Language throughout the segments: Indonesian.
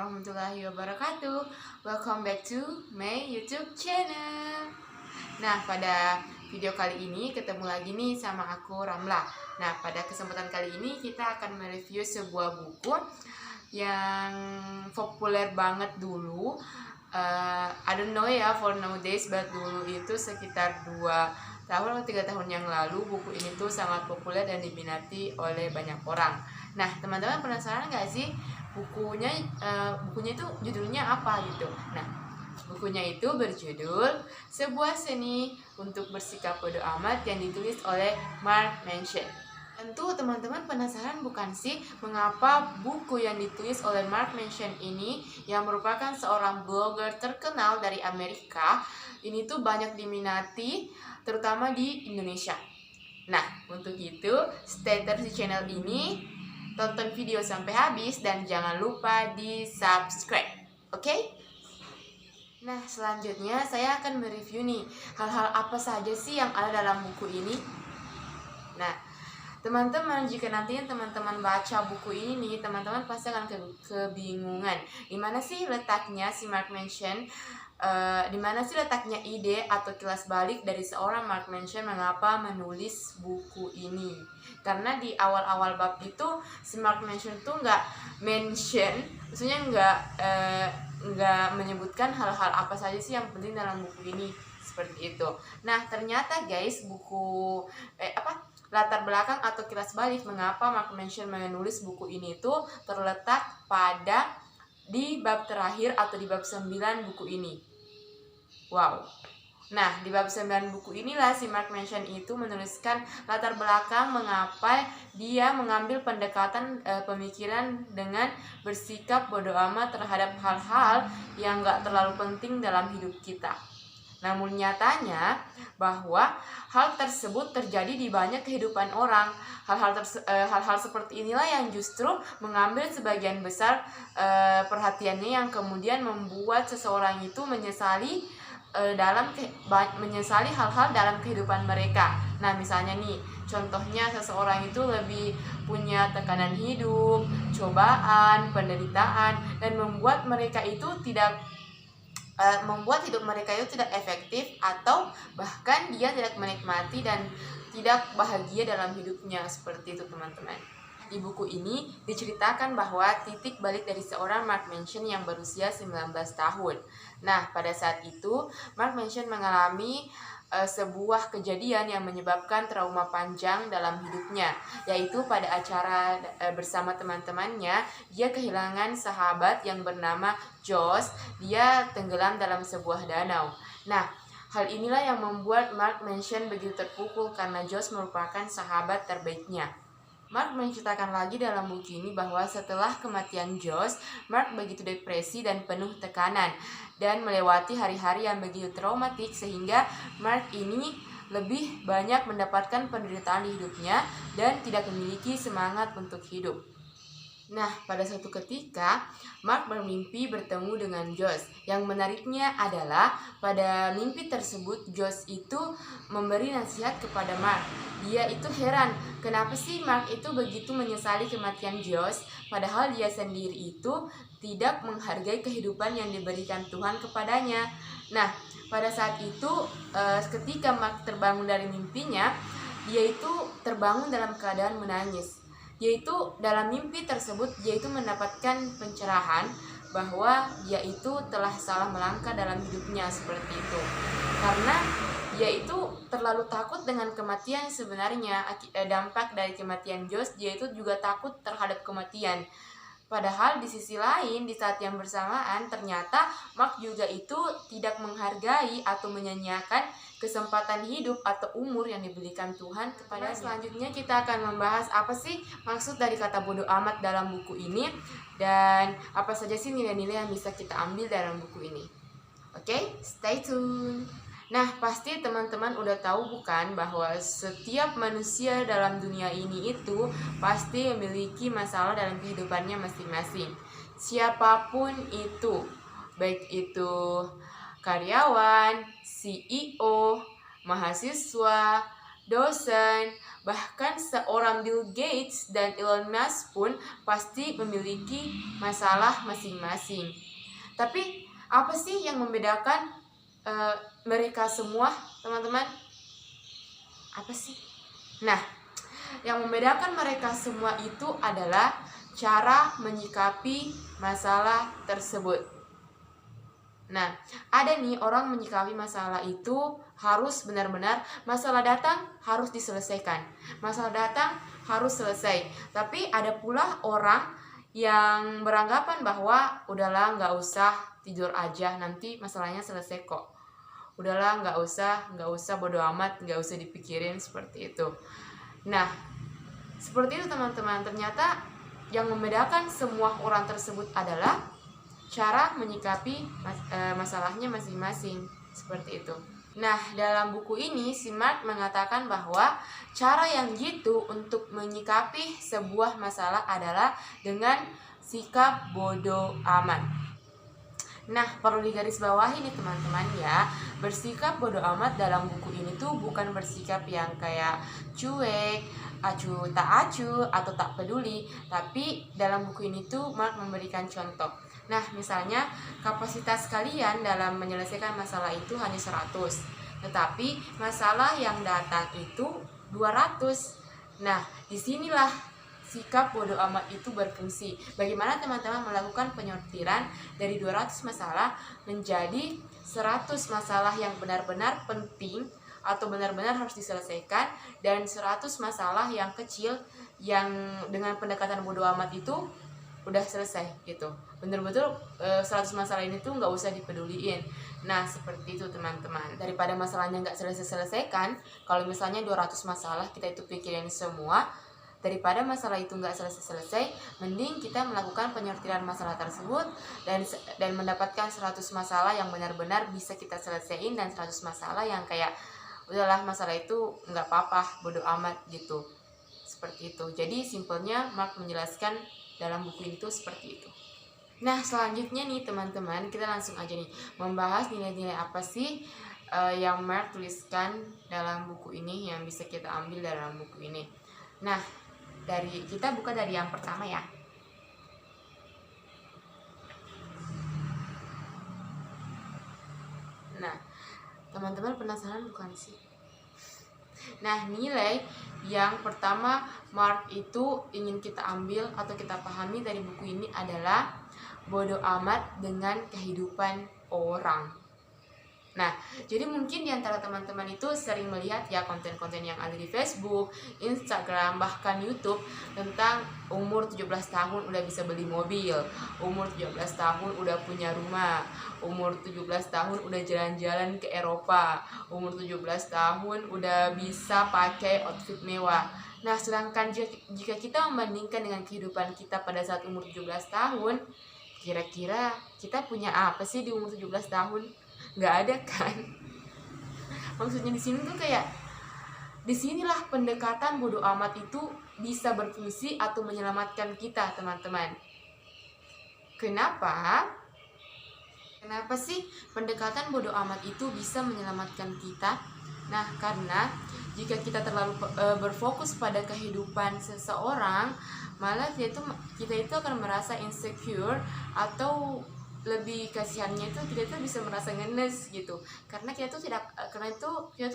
warahmatullahi wabarakatuh. Welcome back to my YouTube channel. Nah, pada video kali ini ketemu lagi nih sama aku Ramla. Nah, pada kesempatan kali ini kita akan mereview sebuah buku yang populer banget dulu. I don't know ya for nowadays, but dulu itu sekitar 2 tahun atau 3 tahun yang lalu buku ini tuh sangat populer dan diminati oleh banyak orang. Nah, teman-teman penasaran nggak sih bukunya itu judulnya apa gitu? Nah, bukunya itu berjudul Sebuah Seni untuk Bersikap Bodo Amat yang ditulis oleh Mark Manson. Tentu teman-teman penasaran bukan sih mengapa buku yang ditulis oleh Mark Manson ini, yang merupakan seorang blogger terkenal dari Amerika, ini tuh banyak diminati terutama di Indonesia. Nah, untuk itu stay terus di channel ini, tonton video sampai habis dan jangan lupa di subscribe, oke? Nah, selanjutnya saya akan mereview nih hal-hal apa saja sih yang ada dalam buku ini. Nah, teman-teman, jika nantinya teman-teman baca buku ini nih, teman-teman pasti akan kebingungan di mana sih letaknya si Mark Manson, di mana sih letaknya ide atau kilas balik dari seorang Mark Manson mengapa menulis buku ini. Karena di awal-awal bab itu si Mark Manson tuh nggak mention, maksudnya nggak menyebutkan hal-hal apa saja sih yang penting dalam buku ini, seperti itu. Nah, ternyata guys, buku latar belakang atau kilas balik mengapa Mark Manson menulis buku ini tuh terletak pada di bab terakhir atau di bab 9 buku ini. Wow. Nah, di bab 9 buku inilah si Mark Manson itu menuliskan latar belakang mengapa dia mengambil pendekatan pemikiran dengan bersikap bodo amat terhadap hal-hal yang gak terlalu penting dalam hidup kita. Namun nyatanya bahwa hal tersebut terjadi di banyak kehidupan orang. Hal-hal seperti inilah yang justru mengambil sebagian besar perhatiannya, yang kemudian membuat seseorang itu menyesali hal-hal dalam kehidupan mereka. Nah, misalnya nih, contohnya seseorang itu lebih punya tekanan hidup, cobaan, penderitaan, dan membuat hidup mereka itu tidak efektif, atau bahkan dia tidak menikmati dan tidak bahagia dalam hidupnya, seperti itu teman-teman. Di buku ini diceritakan bahwa titik balik dari seorang Mark Manson yang berusia 19 tahun. Nah, pada saat itu Mark Manson mengalami sebuah kejadian yang menyebabkan trauma panjang dalam hidupnya, yaitu pada acara bersama teman-temannya, dia kehilangan sahabat yang bernama Josh. Dia tenggelam dalam sebuah danau. Nah, hal inilah yang membuat Mark Manson begitu terpukul karena Josh merupakan sahabat terbaiknya. Mark menceritakan lagi dalam buku ini bahwa setelah kematian Josh, Mark begitu depresi dan penuh tekanan dan melewati hari-hari yang begitu traumatik, sehingga Mark ini lebih banyak mendapatkan penderitaan di hidupnya dan tidak memiliki semangat untuk hidup. Nah, pada suatu ketika Mark bermimpi bertemu dengan Josh. Yang menariknya adalah pada mimpi tersebut Josh itu memberi nasihat kepada Mark. Dia itu heran, kenapa sih Mark itu begitu menyesali kematian Josh, padahal dia sendiri itu tidak menghargai kehidupan yang diberikan Tuhan kepadanya. Nah, pada saat itu ketika Mark terbangun dari mimpinya, dia itu terbangun dalam keadaan menangis. Yaitu dalam mimpi tersebut dia itu mendapatkan pencerahan bahwa dia itu telah salah melangkah dalam hidupnya, seperti itu. Karena dia itu terlalu takut dengan kematian sebenarnya. Dampak dari kematian Josh, dia itu juga takut terhadap kematian. Padahal di sisi lain, di saat yang bersamaan, ternyata Mark juga itu tidak menghargai atau menyanyiakan kesempatan hidup atau umur yang diberikan Tuhan kepada. Selanjutnya kita akan membahas apa sih maksud dari kata bodo amat dalam buku ini, dan apa saja sih nilai-nilai yang bisa kita ambil dalam buku ini. Oke, stay tune. Nah, pasti teman-teman udah tahu bukan bahwa setiap manusia dalam dunia ini itu pasti memiliki masalah dalam kehidupannya masing-masing. Siapapun itu, baik itu karyawan, CEO, mahasiswa, dosen, bahkan seorang Bill Gates dan Elon Musk pun pasti memiliki masalah masing-masing. Tapi apa sih yang membedakan mereka semua, teman-teman? Apa sih? Nah, yang membedakan mereka semua itu adalah cara menyikapi masalah tersebut. Nah, ada nih orang menyikapi masalah itu harus benar-benar masalah datang harus diselesaikan. Masalah datang harus selesai. Tapi ada pula orang yang beranggapan bahwa udahlah nggak usah tidur aja, nanti masalahnya selesai kok. Udahlah nggak usah bodo amat, nggak usah dipikirin, seperti itu. Nah, seperti itu teman-teman. Ternyata yang membedakan semua orang tersebut adalah cara menyikapi masalahnya masing-masing, seperti itu. Nah, dalam buku ini si Mark mengatakan bahwa cara yang jitu untuk menyikapi sebuah masalah adalah dengan sikap bodoh amat. Nah, perlu digarisbawahi nih teman-teman ya, bersikap bodoh amat dalam buku ini tuh bukan bersikap yang kayak cuek, acuh tak acuh, atau tak peduli. Tapi dalam buku ini tuh Mark memberikan contoh. Nah, misalnya kapasitas kalian dalam menyelesaikan masalah itu hanya 100, tetapi masalah yang datang itu 200. Nah, disinilah sikap bodoh amat itu berfungsi. Bagaimana teman-teman melakukan penyortiran dari 200 masalah menjadi 100 masalah yang benar-benar penting atau benar-benar harus diselesaikan, dan 100 masalah yang kecil yang dengan pendekatan bodoh amat itu udah selesai gitu. Bener-bener 100 masalah ini tuh nggak usah dipeduliin. Nah, seperti itu teman-teman. Daripada masalahnya nggak selesai-selesaikan, kalau misalnya 200 masalah kita itu pikirin semua, daripada masalah itu nggak selesai-selesai, mending kita melakukan penyortiran masalah tersebut dan mendapatkan 100 masalah yang benar-benar bisa kita selesaiin, dan 100 masalah yang kayak udahlah masalah itu nggak apa-apa, bodo amat gitu. Seperti itu. Jadi simpelnya Mark menjelaskan dalam buku itu seperti itu. Nah, selanjutnya nih teman-teman, kita langsung aja nih membahas nilai-nilai apa sih yang Mark tuliskan dalam buku ini, yang bisa kita ambil dalam buku ini. Nah, kita buka dari yang pertama ya. Nah, teman-teman penasaran bukan sih? Nah, nilai yang pertama Mark itu ingin kita ambil atau kita pahami dari buku ini adalah bodoh amat dengan kehidupan orang. Nah, jadi mungkin diantara teman-teman itu sering melihat ya konten-konten yang ada di Facebook, Instagram, bahkan YouTube tentang umur 17 tahun udah bisa beli mobil, umur 17 tahun udah punya rumah, umur 17 tahun udah jalan-jalan ke Eropa, umur 17 tahun udah bisa pakai outfit mewah. Nah, sedangkan jika kita membandingkan dengan kehidupan kita pada saat umur 17 tahun, kira-kira kita punya apa sih di umur 17 tahun? Nggak ada kan? Maksudnya di sini tuh kayak disinilah pendekatan bodoh amat itu bisa berfungsi atau menyelamatkan kita, teman-teman. Kenapa sih pendekatan bodoh amat itu bisa menyelamatkan kita? Nah, karena jika kita terlalu berfokus pada kehidupan seseorang, malah kita itu akan merasa insecure, atau lebih kasihannya itu kita tuh bisa merasa ngenes gitu, karena kita tuh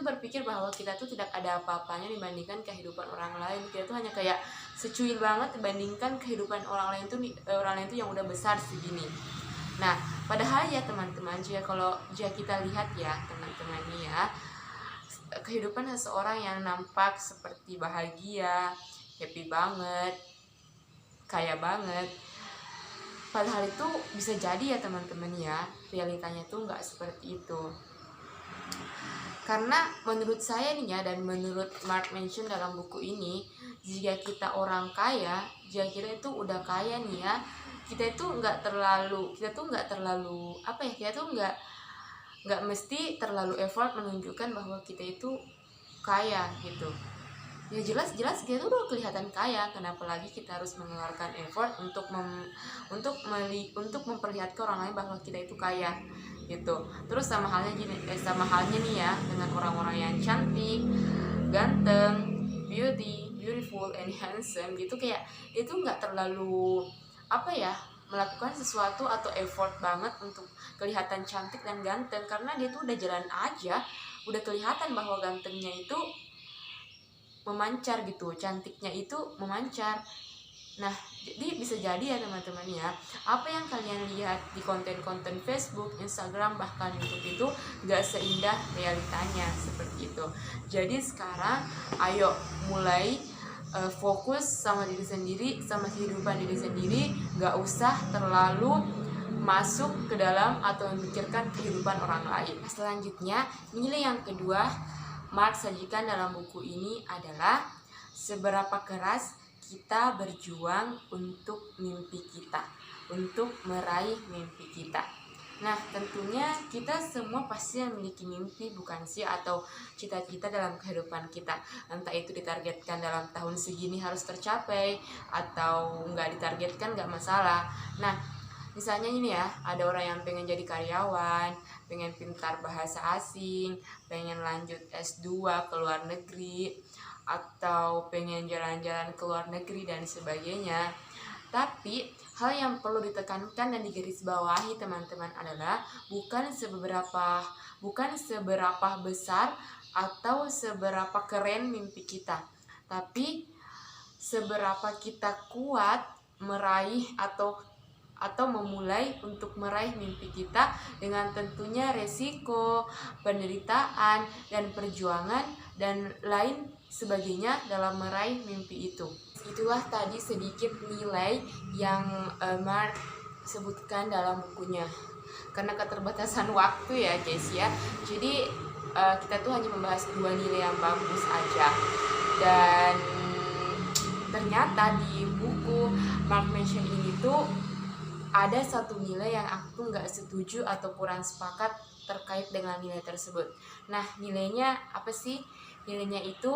berpikir bahwa kita tuh tidak ada apa-apanya dibandingkan kehidupan orang lain. Kita tuh hanya kayak secuil banget dibandingkan kehidupan orang lain tuh yang udah besar segini. Nah, padahal ya teman-teman, jika kita lihat ya teman-teman nih ya, kehidupan seseorang yang nampak seperti bahagia, happy banget, kaya banget, padahal itu bisa jadi ya teman-teman ya, realitanya tuh nggak seperti itu. Karena menurut saya nih ya, dan menurut Mark mention dalam buku ini, jika kita orang kaya, jika kita itu udah kaya nih ya, kita tuh nggak terlalu nggak mesti terlalu effort menunjukkan bahwa kita itu kaya gitu. Ya jelas kita tuh udah kelihatan kaya, kenapa lagi kita harus mengeluarkan effort untuk memperlihatkan orang lain bahwa kita itu kaya gitu. Terus sama halnya nih ya dengan orang-orang yang cantik, ganteng, beautiful and handsome gitu, kayak itu nggak terlalu melakukan sesuatu atau effort banget untuk kelihatan cantik dan ganteng, karena dia tuh udah jalan aja, udah kelihatan bahwa gantengnya itu memancar gitu, cantiknya itu memancar. Nah, jadi bisa jadi ya teman-teman ya, apa yang kalian lihat di konten-konten Facebook, Instagram, bahkan YouTube itu gak seindah realitanya seperti itu. Jadi sekarang ayo mulai fokus sama diri sendiri, sama kehidupan diri sendiri, gak usah terlalu masuk ke dalam atau memikirkan kehidupan orang lain. Selanjutnya, nilai yang kedua Marx sajikan dalam buku ini adalah seberapa keras kita berjuang untuk mimpi kita, untuk meraih mimpi kita. Nah, tentunya kita semua pasti memiliki mimpi, bukan sih, atau cita-cita dalam kehidupan kita. Entah itu ditargetkan dalam tahun segini harus tercapai, atau nggak ditargetkan nggak masalah. Nah, misalnya ini ya, ada orang yang pengen jadi karyawan, pengen pintar bahasa asing, pengen lanjut S2 ke luar negeri, atau pengen jalan-jalan ke luar negeri dan sebagainya. Tapi hal yang perlu ditekankan dan digarisbawahi teman-teman adalah bukan seberapa besar atau seberapa keren mimpi kita, tapi seberapa kita kuat meraih atau memulai untuk meraih mimpi kita, dengan tentunya resiko, penderitaan, dan perjuangan, dan lain sebagainya dalam meraih mimpi itu. Itulah tadi sedikit nilai yang Mark sebutkan dalam bukunya. Karena keterbatasan waktu ya guys ya, jadi kita tuh hanya membahas 2 nilai yang bagus aja. Dan ternyata di buku Mark Manson ini tuh ada satu nilai yang aku nggak setuju atau kurang sepakat terkait dengan nilai tersebut. Nah, nilainya apa sih? Nilainya itu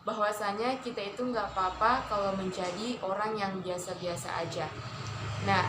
bahwasanya kita itu nggak apa-apa kalau menjadi orang yang biasa-biasa aja. Nah,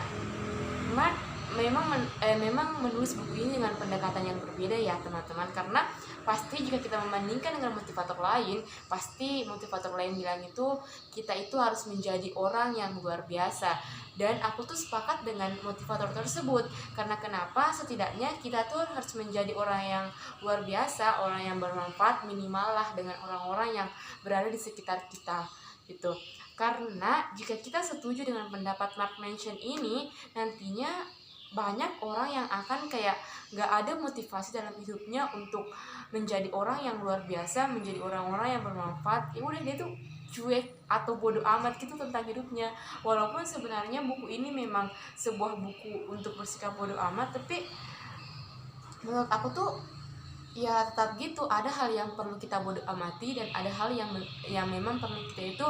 Mark memang menulis buku ini dengan pendekatan yang berbeda ya teman-teman, karena pasti jika kita membandingkan dengan motivator lain, pasti motivator lain bilang itu kita itu harus menjadi orang yang luar biasa, dan aku tuh sepakat dengan motivator tersebut. Karena kenapa? Setidaknya kita tuh harus menjadi orang yang luar biasa, orang yang bermanfaat minimal lah dengan orang-orang yang berada di sekitar kita gitu. Karena jika kita setuju dengan pendapat Mark Manson ini, nantinya banyak orang yang akan kayak gak ada motivasi dalam hidupnya untuk menjadi orang yang luar biasa, menjadi orang-orang yang bermanfaat. Ya udah, dia tuh cuek atau bodoh amat gitu tentang hidupnya. Walaupun sebenarnya buku ini memang sebuah buku untuk bersikap bodoh amat, tapi menurut aku tuh ya tetap gitu, ada hal yang perlu kita bodoh amati dan ada hal yang memang perlu kita itu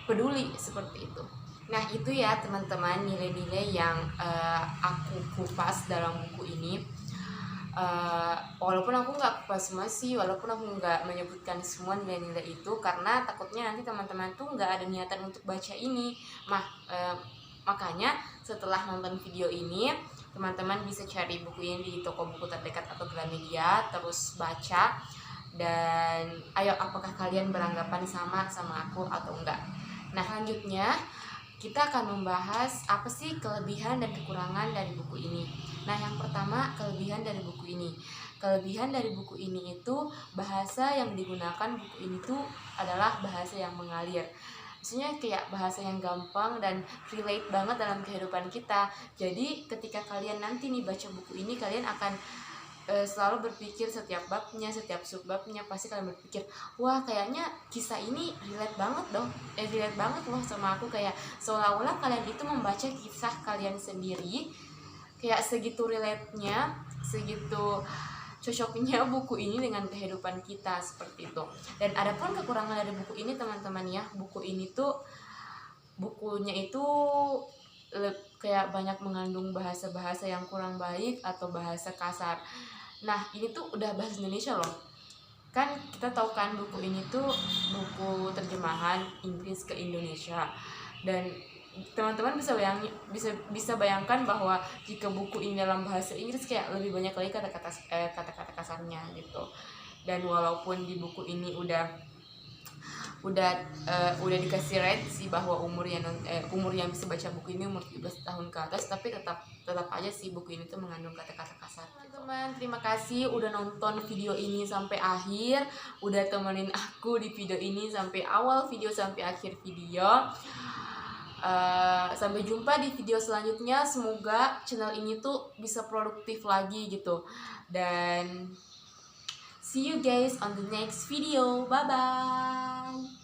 peduli, seperti itu. Nah, itu ya teman-teman nilai-nilai yang aku kupas dalam buku ini. Walaupun aku nggak kupas semua sih, walaupun aku nggak menyebutkan semua nilai-nilai itu, karena takutnya nanti teman-teman tuh nggak ada niatan untuk baca ini. Makanya setelah nonton video ini, teman-teman bisa cari buku ini di toko buku terdekat atau Gramedia, terus baca. Dan ayo, apakah kalian beranggapan sama aku atau enggak? Nah, selanjutnya kita akan membahas apa sih kelebihan dan kekurangan dari buku ini. Nah, yang pertama, kelebihan dari buku ini. Kelebihan dari buku ini itu bahasa yang digunakan buku ini tuh adalah bahasa yang mengalir. Maksudnya kayak bahasa yang gampang dan relate banget dalam kehidupan kita. Jadi ketika kalian nanti nih baca buku ini, kalian akan selalu berpikir setiap babnya, setiap subbabnya, pasti kalian berpikir, wah kayaknya kisah ini relate banget loh sama aku. Kayak seolah-olah kalian itu membaca kisah kalian sendiri, kayak segitu relate-nya, segitu cocoknya buku ini dengan kehidupan kita, seperti itu. Dan adapun kekurangan dari buku ini teman-teman ya, bukunya itu kayak banyak mengandung bahasa-bahasa yang kurang baik atau bahasa kasar. Nah, ini tuh udah bahasa Indonesia loh. Kan kita tahu kan buku ini tuh buku terjemahan Inggris ke Indonesia. Dan teman-teman bisa bayangkan bahwa jika buku ini dalam bahasa Inggris kayak lebih banyak lagi kata-kata kasarnya gitu. Dan walaupun di buku ini udah dikasih rate sih bahwa umur yang bisa baca buku ini umur 17 tahun ke atas, tapi tetap aja sih buku ini tuh mengandung kata-kata kasar. Teman-teman, terima kasih udah nonton video ini sampai akhir, udah temenin aku di video ini sampai awal video sampai akhir video. Sampai jumpa di video selanjutnya. Semoga channel ini tuh bisa produktif lagi gitu, dan see you guys on the next video. Bye bye.